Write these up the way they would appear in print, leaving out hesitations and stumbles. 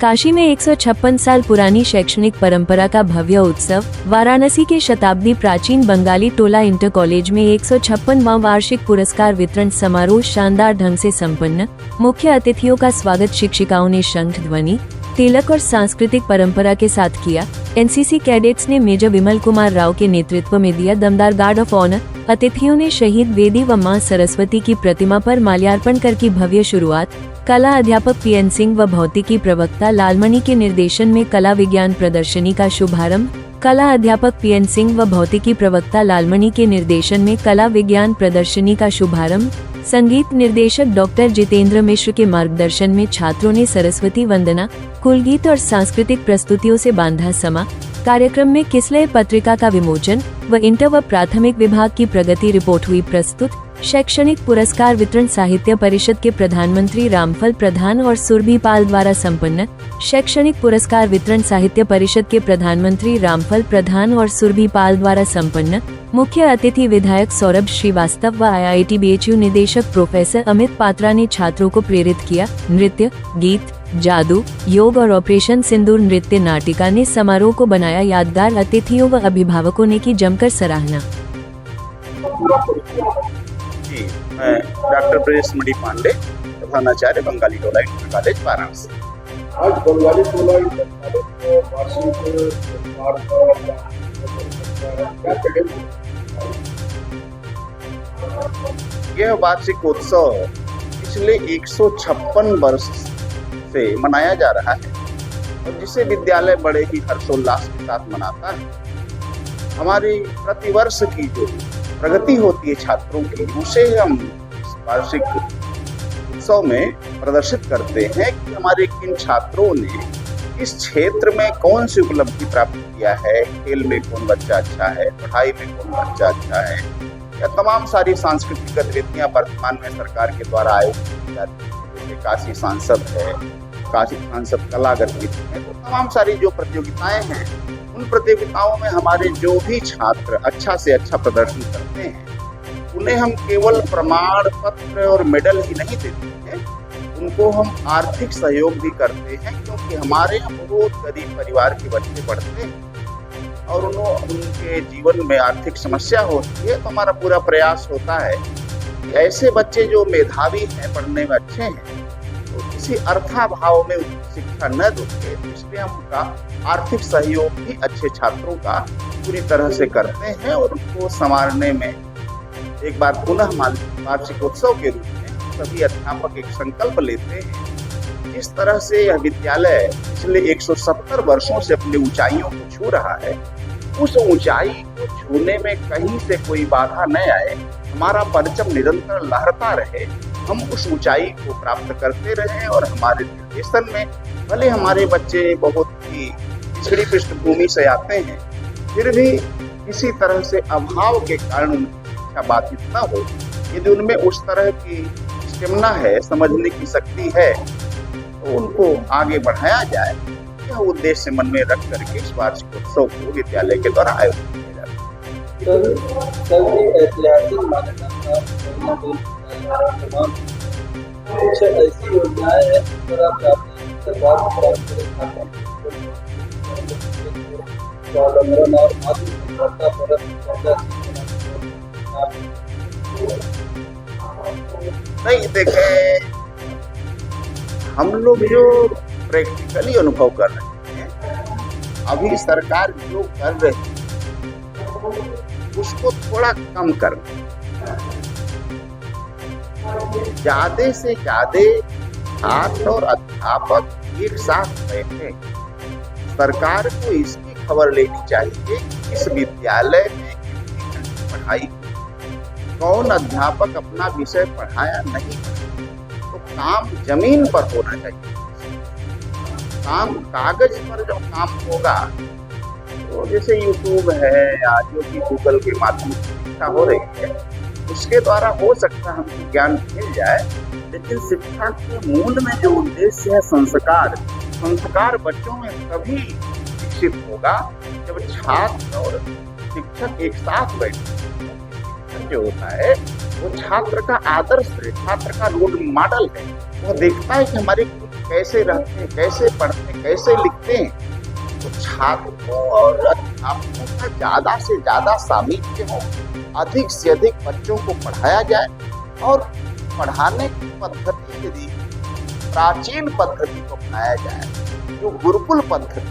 काशी में 156 साल पुरानी शैक्षणिक परंपरा का भव्य उत्सव। वाराणसी के शताब्दी प्राचीन बंगाली टोला इंटर कॉलेज में 156वां वार्षिक पुरस्कार वितरण समारोह शानदार ढंग से संपन्न। मुख्य अतिथियों का स्वागत शिक्षिकाओं ने शंख ध्वनि, तिलक और सांस्कृतिक परंपरा के साथ किया। एनसीसी कैडेट्स ने मेजर विमल कुमार राव के नेतृत्व में दिया दमदार गार्ड ऑफ ऑनर। अतिथियों ने शहीद वेदी व मां सरस्वती की प्रतिमा पर माल्यार्पण कर की भव्य शुरुआत। कला अध्यापक पीएन सिंह व भौतिकी प्रवक्ता लालमणि के निर्देशन में कला विज्ञान प्रदर्शनी का शुभारंभ। कला अध्यापक पीएन सिंह व भौतिकी प्रवक्ता लालमणि के निर्देशन में कला विज्ञान प्रदर्शनी का शुभारंभ। संगीत निर्देशक डॉक्टर जितेंद्र मिश्र के मार्गदर्शन में छात्रों ने सरस्वती वंदना, कुलगीत और सांस्कृतिक प्रस्तुतियों से बांधा समा। कार्यक्रम में किसलय पत्रिका का विमोचन व इंटर व प्राथमिक विभाग की प्रगति रिपोर्ट हुई प्रस्तुत। शैक्षणिक पुरस्कार वितरण साहित्य परिषद के प्रधानमंत्री रामफल प्रधान और सुरभि पाल द्वारा संपन्न। शैक्षणिक पुरस्कार वितरण साहित्य परिषद के प्रधानमंत्री रामफल प्रधान और सुरभि पाल द्वारा संपन्न। मुख्य अतिथि विधायक सौरभ श्रीवास्तव व IIT BHU निदेशक प्रोफेसर अमित पात्रा ने छात्रों को प्रेरित किया। नृत्य, गीत, जादू, योग और ऑपरेशन सिंदूर नृत्य नाटिका ने समारोह को बनाया यादगार। अतिथियों व अभिभावकों ने की जमकर सराहना। जी, मैं डॉक्टर ब्रजेश मणि पांडे, प्रधानाचार्य बंगाली टोला इंटर कॉलेज वाराणसी। आज बंगाली टोला इंटर कॉलेज में वार्षिक यह वार्षिक उत्सव पिछले 156 वर्ष से मनाया जा रहा है और जिसे विद्यालय बड़े ही हर्षोल्लास के साथ मनाता है। हमारी प्रतिवर्ष की जो प्रगति होती है छात्रों की, उसे हम इस वार्षिक उत्सव में प्रदर्शित करते हैं कि हमारे किन छात्रों ने इस क्षेत्र में कौन सी उपलब्धि प्राप्त किया है। खेल में कौन बच्चा अच्छा है, पढ़ाई में कौन बच्चा अच्छा है, या तमाम सारी सांस्कृतिक गतिविधियां वर्तमान में सरकार के द्वारा आयोजित की जाती है। जैसे काशी सांसद है, काशी सांसद कला गतिविधि है, तो तमाम सारी जो प्रतियोगिताएं हैं, उन प्रतियोगिताओं में हमारे जो भी छात्र अच्छा से अच्छा प्रदर्शन करते हैं, उन्हें हम केवल प्रमाण पत्र और मेडल ही नहीं देते हैं, उनको हम आर्थिक सहयोग भी करते हैं। क्योंकि हमारे यहाँ बहुत गरीब परिवार के बच्चे पढ़ते हैं और उनके जीवन में आर्थिक समस्या होती है, तो हमारा पूरा प्रयास होता है कि ऐसे बच्चे जो मेधावी हैं, पढ़ने में अच्छे हैं, तो किसी अर्थाभाव में शिक्षा न रुके, इसलिए हम उनका आर्थिक सहयोग भी अच्छे छात्रों का पूरी तरह से करते हैं और उनको संवारने में एक बार पुनः वार्षिक उत्सव के रूप में सभी अध्यापक एक संकल्प लेते हैं। जिस तरह से यह विद्यालय पिछले 170 वर्षों से अपनी ऊंचाइयों को छू रहा है, उस ऊंचाई को छूने में कहीं से कोई बाधा न आए, हमारा परचम निरंतर लहरता रहे, हम उस ऊंचाई को प्राप्त करते रहें और हमारे निर्देशन में भले हमारे बच्चे बहुत ही पिछड़ी पृष्ठभूमि से आते हैं, फिर भी किसी तरह से अभाव के कारण उनकी शिक्षा बाधित न हो। यदि उनमें उस तरह की स्टेमिना है, समझने की शक्ति है, तो उनको आगे बढ़ाया जाए। यह उद्देश्य मन में रख करके इस वार्षिक उत्सव को विद्यालय के द्वारा आयोजित किया जाता है। ऐतिहासिक मान्यता कुछ ऐसी योजनाएं हैं जिस आप चाहते हैं सरकार नहीं, देखे हम लोग जो प्रैक्टिकली अनुभव कर रहे हैं, अभी सरकार जो कर रही है उसको थोड़ा कम करना, ज्यादा से ज्यादा छात्र और अध्यापक एक साथ बैठे। सरकार को इसकी खबर लेनी चाहिए कि इस विद्यालय में कितनी घंटे पढ़ाई, कौन अध्यापक अपना विषय पढ़ाया नहीं, तो काम जमीन पर होना चाहिए। काम कागज पर जब काम होगा, तो जैसे यूट्यूब है या जो कि गूगल के माध्यम से शिक्षा हो रही है, उसके द्वारा हो सकता है हमको ज्ञान मिल जाए, लेकिन शिक्षा के मूल में जो उद्देश्य है संस्कार बच्चों में तभी विकसित होगा जब छात्र और शिक्षक एक साथ बैठे। जो होता है वो छात्र का आदर्श है, छात्र का रोल मॉडल है। वो देखता है कि हमारे गुरु कैसे रहते हैं, कैसे पढ़ते हैं, कैसे लिखते हैं, तो छात्रों और अध्यापकों का ज़्यादा से ज़्यादा सामीप्य हो, अधिक से अधिक बच्चों को पढ़ाया जाए और पढ़ाने की पद्धति यदि प्राचीन पद्धति को अपनाया जाए, जो गुरुकुल पद्धति,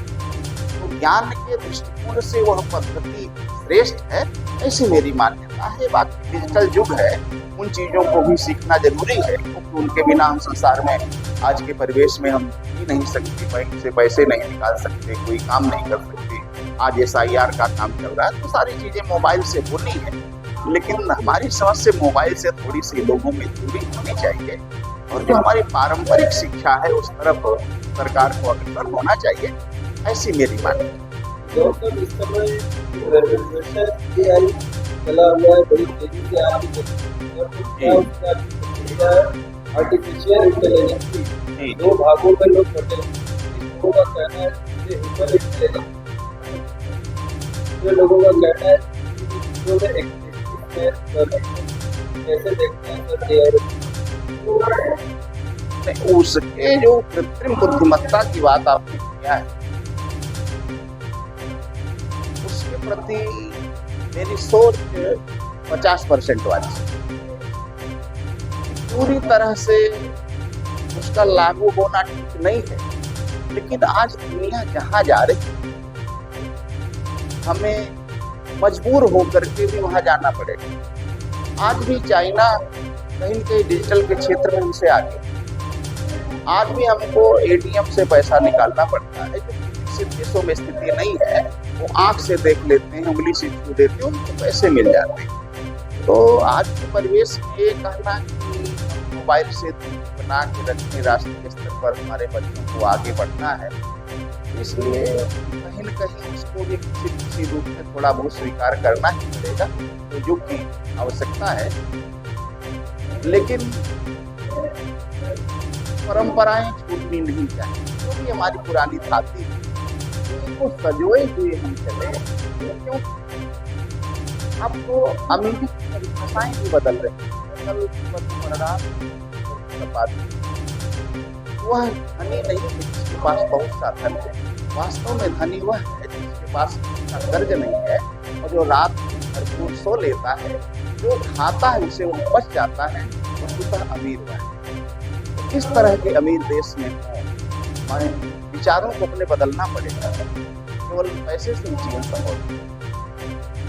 तो ज्ञान के दृष्टिकोण से वह पद्धति श्रेष्ठ है, ऐसी मेरी मान्यता है। बाकी डिजिटल युग है, उन चीज़ों को भी सीखना जरूरी है, क्योंकि उनके बिना हम संसार में आज के परिवेश में हम जी नहीं सकते, बैंक से पैसे नहीं निकाल सकते, कोई काम नहीं कर सकते। आज SIR का काम चल रहा है, तो सारी चीज़ें मोबाइल से होनी है, लेकिन हमारी समझ से मोबाइल से थोड़ी सी लोगों में दूरी होनी चाहिए और जो हमारी पारंपरिक शिक्षा है उस तरफ सरकार को अग्रसर होना चाहिए, ऐसी मेरी मान्यता। डॉक्टर इस समय रेवोल्यूशन AI चला हुआ है, बड़ी तेजी से आ रही है और क्या आर्टिफिशियल इंटेलिजेंस दो भागों में लोग बटे हैं। लोगों का कहना है कि ह्यूमन इंटेलिजेंस, जो लोगों का कहना है कि जो में कैसे देखते हैं सर AI? उसके जो कृत्रिम बुद्धिमत्ता की बात आपने किया है, उसके प्रति मेरी सोच 50% वाली, पूरी तरह से उसका लागू होना ठीक नहीं है, लेकिन आज दुनिया जहाँ जा रही है, हमें मजबूर होकर के भी वहाँ जाना पड़ेगा। आज भी चाइना कहीं न कहीं डिजिटल के क्षेत्र में हमसे आगे, आज भी हमको ATM से पैसा निकालना पड़ता है, जो विकसित देशों में स्थिति नहीं है। वो आंख से देख लेते हैं, उंगली से छू देते हैं, उनको पैसे मिल जाते हैं। तो आज के परिवेश में ये कहना कि मोबाइल से बना के रखने राष्ट्रीय स्तर पर हमारे बच्चों को आगे बढ़ना है, इसलिए कहीं न कहीं उसको भी किसी रूप में थोड़ा बहुत स्वीकार करना ही पड़ेगा, तो युग की आवश्यकता है। लेकिन परंपराएं छूटनी नहीं चाहिए, जो भी हमारी पुरानी धाती है उसको सजोए हुए हम चले, क्यों अब तो अमीरी की परिभाषाएं भी बदल रही हैं। वह धनी नहीं है जिसके पास बहुत सा धन है, वास्तव में धनी वह है जिसके पास कर्ज नहीं है और जो रात भरपूर सो लेता है, जो खाता है उसे वो बच जाता है, वह अमीर हुआ है। इस तरह के अमीर देश में हमारे विचारों को अपने बदलना पड़ेगा, केवल पैसे से जीवन संभव